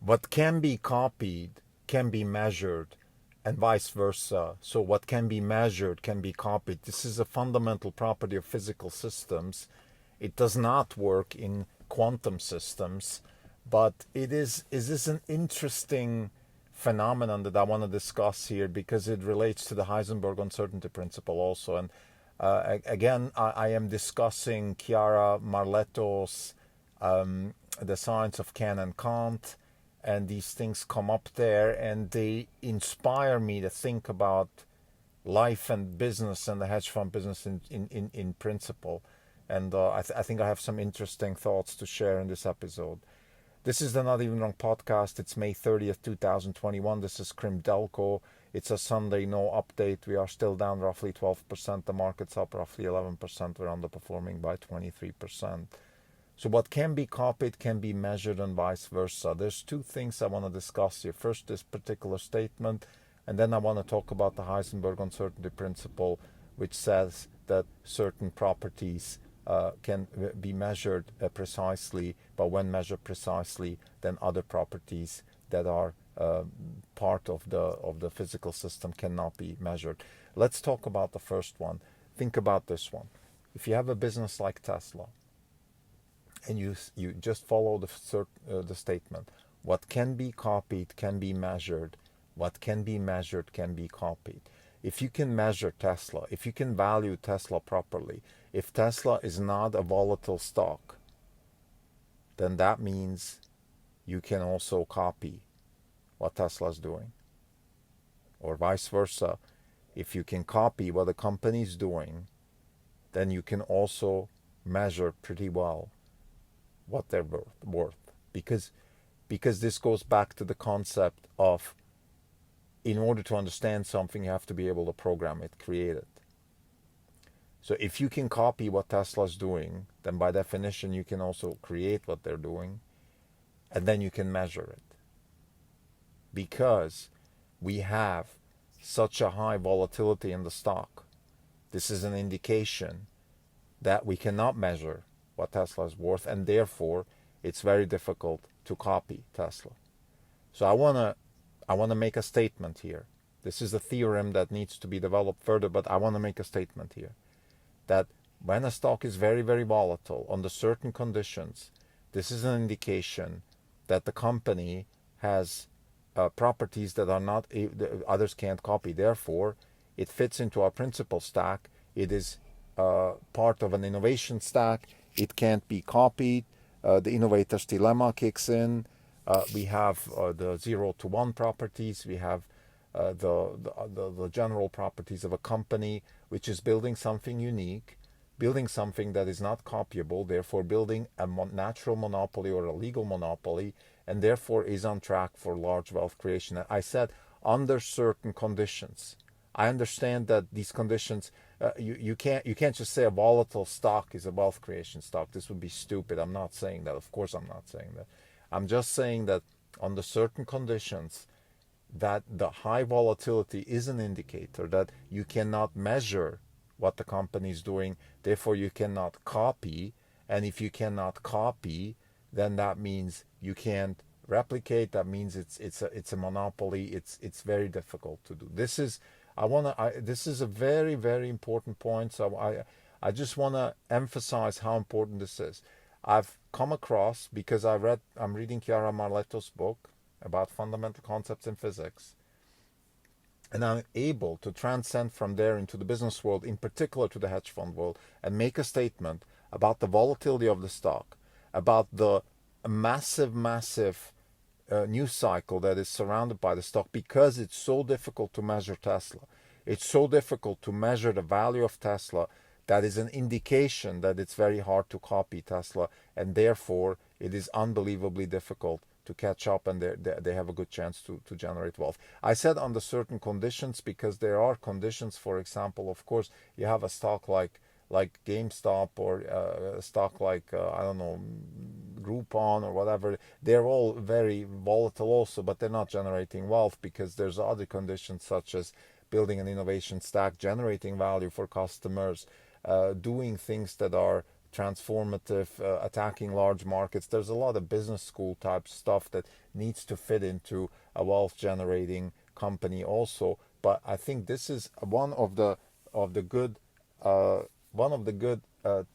what can be copied can be measured, and vice versa. So what can be measured can be copied. This is a fundamental property of physical systems. It does not work in quantum systems, but it is an interesting phenomenon that I want to discuss here because it relates to the Heisenberg uncertainty principle also. And again, I am discussing Chiara Marletto's The Science of Can and Can't, and these things come up there and they inspire me to think about life and business and the hedge fund business in principle. And I think I have some interesting thoughts to share in this episode. This is the Not Even Wrong podcast. It's May 30th, 2021. This is Krim Delco. It's a Sunday, no update. We are still down roughly 12%. The market's up roughly 11%. We're underperforming by 23%. So what can be copied can be measured and vice versa. There's two things I want to discuss here. First, this particular statement, and then I want to talk about the Heisenberg uncertainty principle, which says that certain properties can be measured precisely, but when measured precisely, then other properties that are part of the physical system cannot be measured. Let's talk about the first one. Think about this one. If you have a business like Tesla, and you just follow the statement, what can be copied can be measured, what can be measured can be copied. If you can measure Tesla, if you can value Tesla properly, if Tesla is not a volatile stock, then that means you can also copy what Tesla is doing. Or vice versa, if you can copy what a company is doing, then you can also measure pretty well what they're worth. Because this goes back to the concept of, in order to understand something, you have to be able to program it, create it. So if you can copy what Tesla's doing, then by definition you can also create what they're doing, and then you can measure it. Because we have such a high volatility in the stock, this is an indication that we cannot measure what Tesla is worth, and therefore it's very difficult to copy Tesla. So I want to make a statement here. This is a theorem that needs to be developed further, but I want to make a statement here that when a stock is very, very volatile under certain conditions, this is an indication that the company has properties that are not others can't copy. Therefore, it fits into our principal stack. It is part of an innovation stack. It can't be copied. The innovator's dilemma kicks in. We have the 0 to 1 properties. We have the general properties of a company which is building something unique, building something that is not copyable, therefore building a natural monopoly or a legal monopoly, and therefore is on track for large wealth creation. I said under certain conditions. I understand that these conditions, you can't just say a volatile stock is a wealth creation stock. This would be stupid. I'm not saying that. Of course I'm not saying that. I'm just saying that under certain conditions, that the high volatility is an indicator that you cannot measure what the company is doing, therefore you cannot copy, and if you cannot copy, then that means you can't replicate. That means it's a monopoly. It's very difficult to do. This is a very, very important point. So I just want to emphasize how important this is. I've come across, because I'm reading Chiara Marletto's book about fundamental concepts in physics, and I'm able to transcend from there into the business world, in particular to the hedge fund world, and make a statement about the volatility of the stock, about the massive news cycle that is surrounded by the stock, because it's so difficult to measure Tesla. It's so difficult to measure the value of Tesla. That is an indication that it's very hard to copy Tesla, and therefore it is unbelievably difficult to catch up, and they have a good chance to generate wealth. I said under certain conditions, because there are conditions. For example, of course, you have a stock like GameStop, or a stock like I don't know, Groupon or whatever. They're all very volatile also, but they're not generating wealth, because there's other conditions such as building an innovation stack, generating value for customers, doing things that are transformative, attacking large markets. There's a lot of business school type stuff that needs to fit into a wealth generating company also. But I think this is one of the good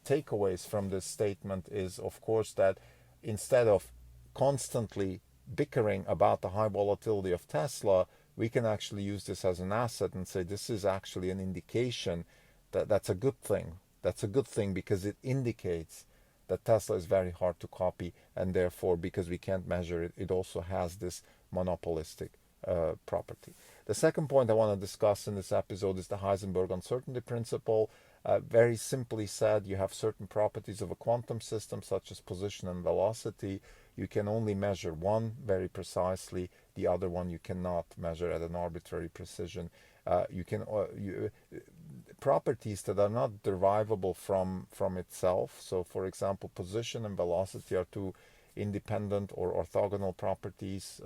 takeaways from this statement is, of course, that instead of constantly bickering about the high volatility of Tesla, we can actually use this as an asset and say this is actually an indication that that's a good thing. That's a good thing because it indicates that Tesla is very hard to copy, and therefore, because we can't measure it, it also has this monopolistic property. The second point I want to discuss in this episode is the Heisenberg uncertainty principle. Very simply said, you have certain properties of a quantum system, such as position and velocity. You can only measure one very precisely. The other one you cannot measure at an arbitrary precision. Properties that are not derivable from itself. So, for example, position and velocity are two independent or orthogonal properties.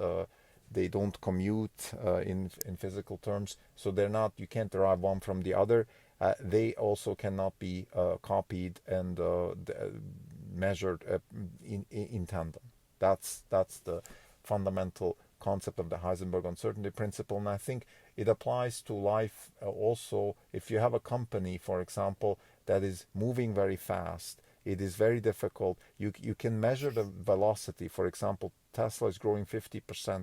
They don't commute in physical terms, so they're not. You can't derive one from the other. They also cannot be copied and measured in tandem. That's the fundamental concept of the Heisenberg uncertainty principle, and I think it applies to life also. If you have a company, for example, that is moving very fast, it is very difficult. You can measure the velocity. For example, Tesla is growing 50%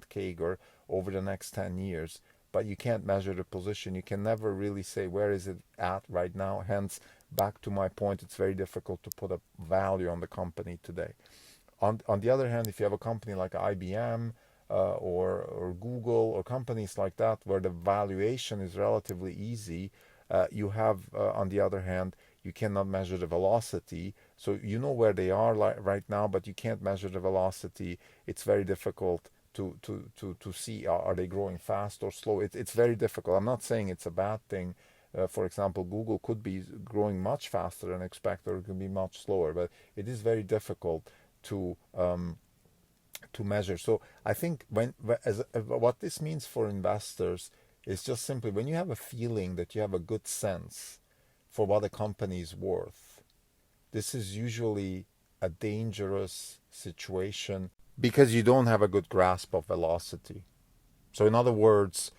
CAGR over the next 10 years, but you can't measure the position. You can never really say where is it at right now. Hence, back to my point, it's very difficult to put a value on the company today. On the other hand, if you have a company like IBM or Google or companies like that, where the valuation is relatively easy, you have, on the other hand, you cannot measure the velocity. So you know where they are right now, but you can't measure the velocity. It's very difficult to see are they growing fast or slow. It's very difficult. I'm not saying it's a bad thing. For example, Google could be growing much faster than expected, or it could be much slower, but it is very difficult to measure. So I think what this means for investors is just simply when you have a feeling that you have a good sense for what a company is worth, this is usually a dangerous situation because you don't have a good grasp of velocity. So in other words,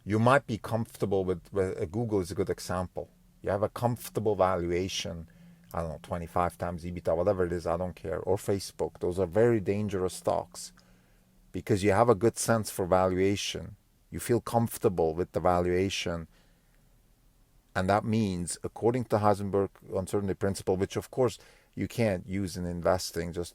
you might be comfortable with Google is a good example. You have a comfortable valuation, I don't know, 25 times EBITDA, whatever it is, I don't care, or Facebook. Those are very dangerous stocks because you have a good sense for valuation. You feel comfortable with the valuation. And that means, according to Heisenberg uncertainty principle, which of course you can't use in investing, just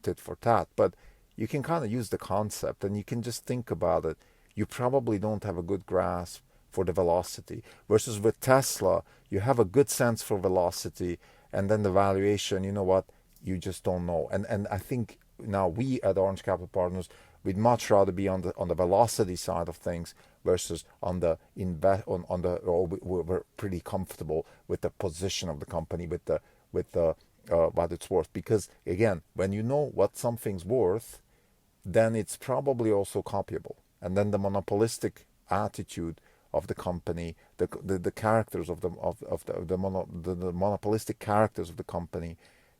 tit for tat, but you can kind of use the concept and you can just think about it. You probably don't have a good grasp for the velocity. Versus with Tesla, you have a good sense for velocity, and then the valuation, you know what, you just don't know. And I think now we at Orange Capital Partners, we'd much rather be on the velocity side of things versus we're pretty comfortable with the position of the company, with the what it's worth. Because again, when you know what something's worth, then it's probably also copyable. And then the monopolistic attitude of the company, the characters of the monopolistic characters of the company,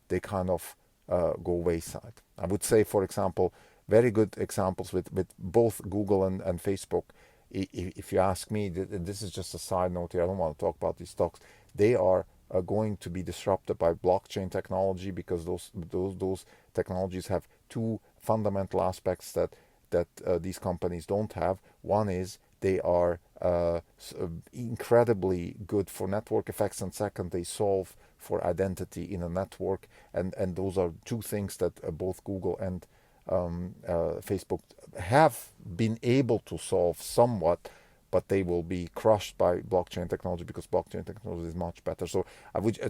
they kind of go wayside. I would say, for example, very good examples with both Google and Facebook. If you ask me, this is just a side note here, I don't want to talk about these stocks. They are going to be disrupted by blockchain technology because those technologies have two fundamental aspects that these companies don't have. One is they are incredibly good for network effects, and second, they solve for identity in a network, and those are two things that both Google and Facebook have been able to solve somewhat, but they will be crushed by blockchain technology because blockchain technology is much better. So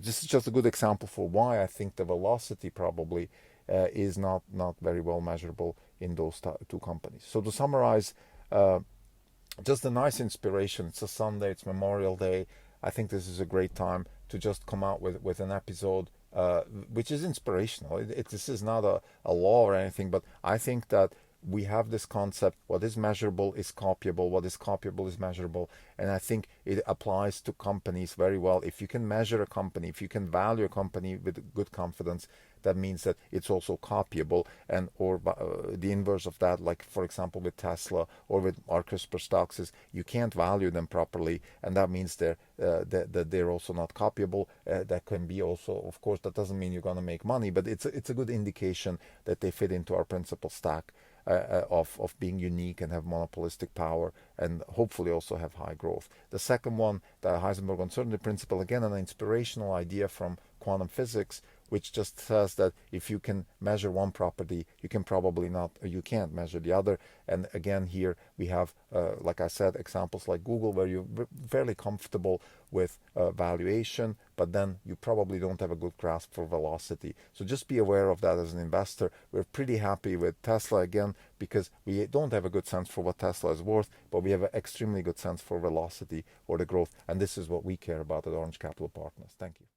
this is just a good example for why I think the velocity probably is not very well measurable in those two companies. So to summarize, just a nice inspiration. It's a Sunday, it's Memorial Day. I think this is a great time to just come out with an episode which is inspirational. This is not a law or anything, but I think that we have this concept: what is measurable is copyable, what is copyable is measurable. And I think it applies to companies very well. If you can measure a company, if you can value a company with good confidence, that means that it's also copyable. And or the inverse of that, like for example with Tesla or with our CRISPR stocks, is you can't value them properly, and that means that they're also not copyable. That can be also, of course, that doesn't mean you're going to make money, but it's a good indication that they fit into our principal stack of being unique and have monopolistic power, and hopefully also have high growth. The second one, the Heisenberg uncertainty principle, again an inspirational idea from quantum physics, which just says that if you can measure one property, you can probably not, or you can't measure the other. And again, here we have, like I said, examples like Google, where you're fairly comfortable with valuation, but then you probably don't have a good grasp for velocity. So just be aware of that as an investor. We're pretty happy with Tesla again, because we don't have a good sense for what Tesla is worth, but we have an extremely good sense for velocity or the growth. And this is what we care about at Orange Capital Partners. Thank you.